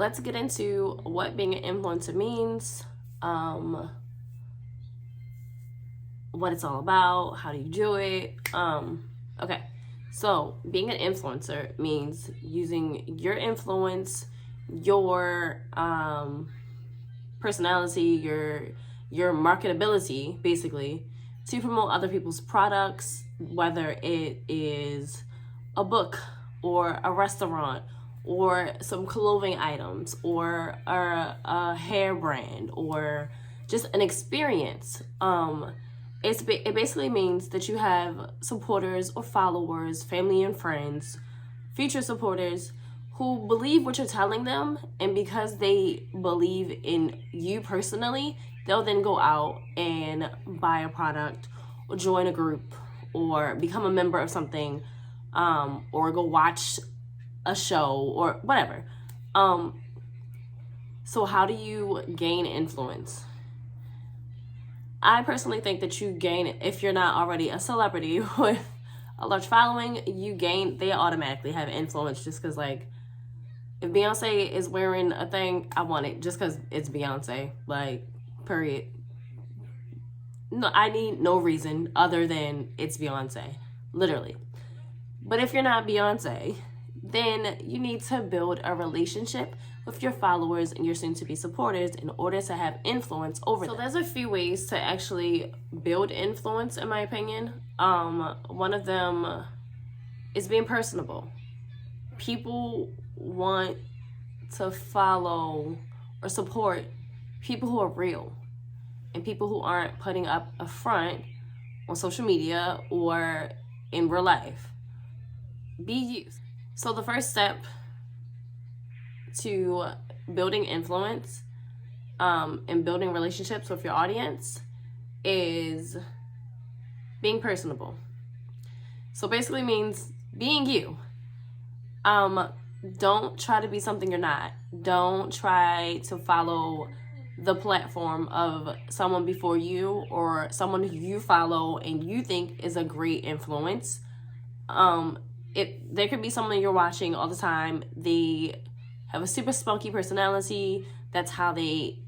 let's get into what being an influencer means, what it's all about, how do you do it. Okay, so being an influencer means using your influence, your personality, your marketability, basically, to promote other people's products, whether it is a book or a restaurant or some clothing items or a hair brand or just an experience. It basically means that you have supporters or followers, family and friends, future supporters who believe what you're telling them, and because they believe in you personally, they'll then go out and buy a product or join a group or become a member of something, or go watch a show or whatever. So how do you gain influence? I personally think that you gain it if you're not already a celebrity with a large following. They automatically have influence just because, like, if Beyonce is wearing a thing, I want it just because it's Beyonce. Like, period. No, I need no reason other than it's Beyonce, literally. But if you're not Beyonce, then you need to build a relationship with your followers and your soon-to-be supporters in order to have influence over them. So there's a few ways to actually build influence, in my opinion. One of them is being personable. People want to follow or support people who are real and people who aren't putting up a front on social media or in real life. Be you. So the first step to building influence and building relationships with your audience is being personable. So basically means being you. Don't try to be something you're not. Don't try to follow the platform of someone before you or someone who you follow and you think is a great influence. There could be someone you're watching all the time. They have a super spunky personality. That's how they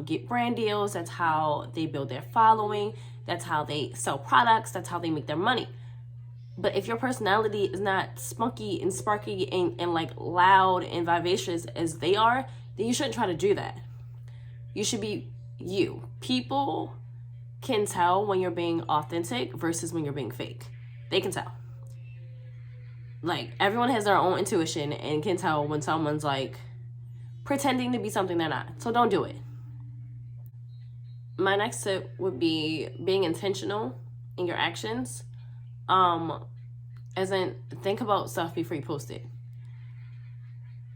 get brand deals. That's how they build their following. That's how they sell products. That's how they make their money. But if your personality is not spunky and sparky and like loud and vivacious as they are, then you shouldn't try to do that. You should be you. People can tell when you're being authentic versus when you're being fake. They can tell. Like, everyone has their own intuition and can tell when someone's like pretending to be something they're not. So don't do it. My next tip would be being intentional in your actions. As in, think about stuff before you post it.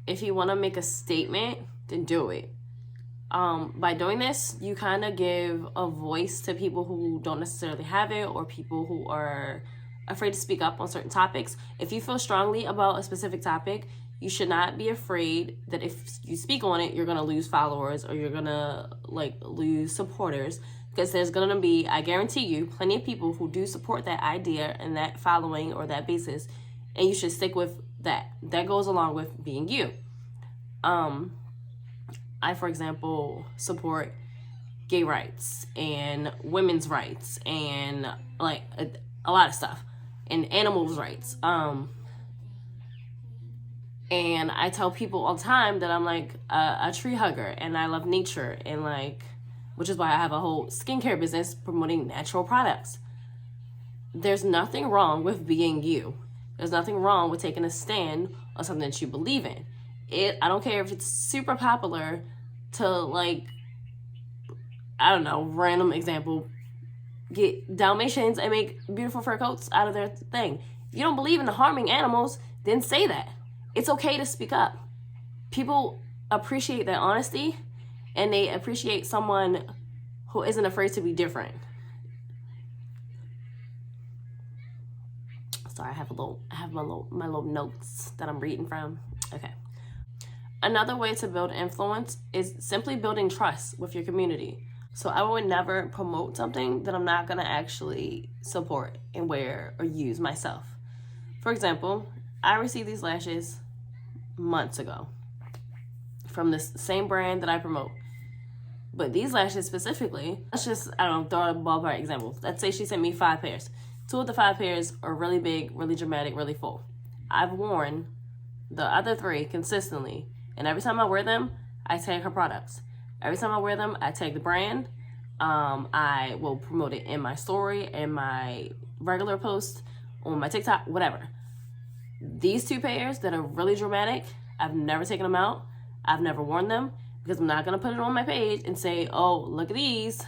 If you want to make a statement, then do it. By doing this, you kind of give a voice to people who don't necessarily have it, or people who are afraid to speak up on certain topics. If you feel strongly about a specific topic, you should not be afraid that if you speak on it, you're going to lose followers or you're going to lose supporters. Because there's going to be, I guarantee you, plenty of people who do support that idea and that following or that basis. And you should stick with that. That goes along with being you. I, for example, support gay rights and women's rights and like a lot of stuff. And animals' rights. And I tell people all the time that I'm like a tree hugger and I love nature, and like, which is why I have a whole skincare business promoting natural products. There's nothing wrong with being you. There's nothing wrong with taking a stand on something that you believe in. I don't care if it's super popular to, like, I don't know, random example, get Dalmatians and make beautiful fur coats out of their thing. If you don't believe in harming animals, then say that. It's okay to speak up. People appreciate that honesty, and they appreciate someone who isn't afraid to be different. Sorry, I have my little notes that I'm reading from. Okay. Another way to build influence is simply building trust with your community. So I would never promote something that I'm not going to actually support and wear or use myself. For example, I received these lashes months ago. from this same brand that I promote. But these lashes specifically, let's just, I don't know, throw out a ballpark example. Let's say she sent me 5 pairs. 2 of the 5 pairs are really big, really dramatic, really full. I've worn the other 3 consistently. And every time I wear them, I tag her products. Every time I wear them, I tag the brand. I will promote it in my story, in my regular post, on my TikTok, whatever. These 2 pairs that are really dramatic, I've never taken them out. I've never worn them because I'm not going to put it on my page and say, oh, look at these.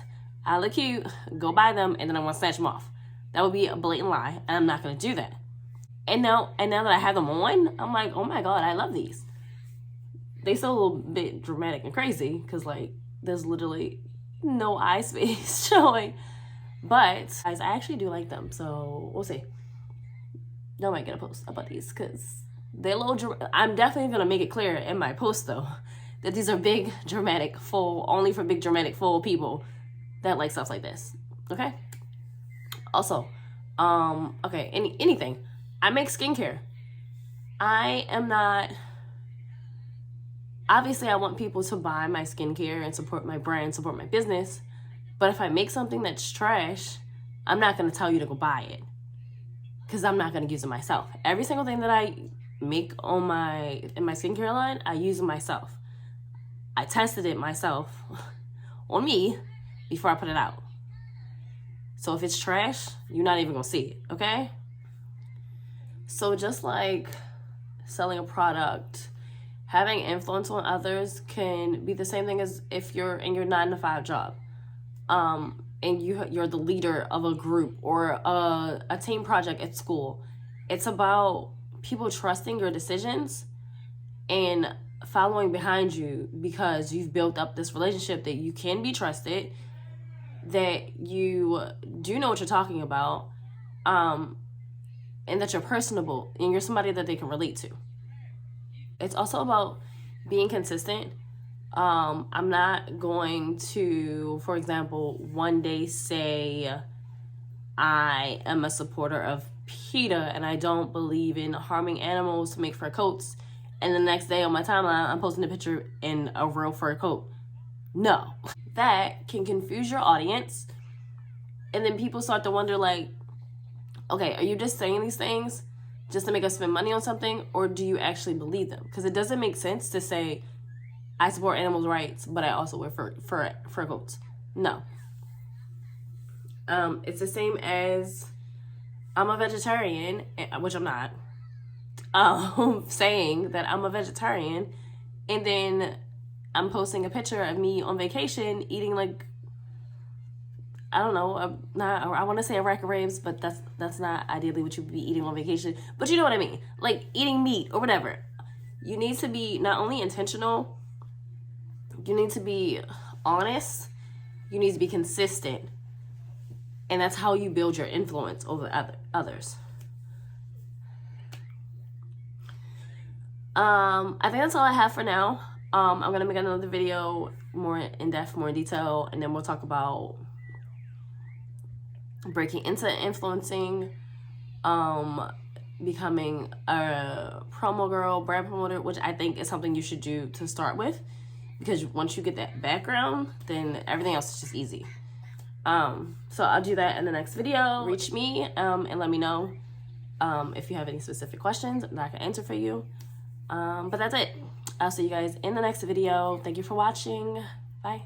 I look cute. Go buy them. And then I want to snatch them off. That would be a blatant lie. And I'm not going to do that. And now that I have them on, I'm like, oh my God, I love these. They still a little bit dramatic and crazy because, like, there's literally no eye space showing. But guys, I actually do like them. So we'll see. Y'all might get a post about these because they're a little, I'm definitely going to make it clear in my post though, that these are big, dramatic, full, only for big, dramatic, full people that like stuff like this. Okay. Also, okay, anything. I make skincare. I am not, obviously I want people to buy my skincare and support my brand, support my business. But if I make something that's trash, I'm not going to tell you to go buy it because I'm not going to use it myself. Every single thing that I make on in my skincare line, I use it myself. I tested it myself on me before I put it out. So if it's trash, you're not even gonna see it, okay? So just like selling a product, having influence on others can be the same thing as if you're in your 9-to-5 job, and you're the leader of a group or a team project at school. It's about people trusting your decisions and following behind you because you've built up this relationship that you can be trusted, that you do know what you're talking about, and that you're personable and you're somebody that they can relate to. It's also about being consistent. I'm not going to, for example, one day say I am a supporter of PETA and I don't believe in harming animals to make fur coats, and the next day on my timeline I'm posting a picture in a real fur coat. No. That can confuse your audience, and then people start to wonder, like, okay, are you just saying these things just to make us spend money on something, or do you actually believe them? Because it doesn't make sense to say I support animals' rights, but I also wear fur coats. No. It's the same as I'm a vegetarian, which I'm not, saying that I'm a vegetarian, and then I'm posting a picture of me on vacation eating, like, I don't know, I want to say a rack of ribs, but that's not ideally what you would be eating on vacation. But you know what I mean? Like eating meat or whatever. You need to be not only intentional, you need to be honest, you need to be consistent. And that's how you build your influence over others. I think that's all I have for now. I'm going to make another video more in depth, more in detail, and then we'll talk about breaking into influencing, becoming a promo girl, brand promoter, which I think is something you should do to start with, because once you get that background, then everything else is just easy. So I'll do that in the next video. Reach me and let me know if you have any specific questions that I can answer for you. But that's it. I'll see you guys in the next video. Thank you for watching. Bye.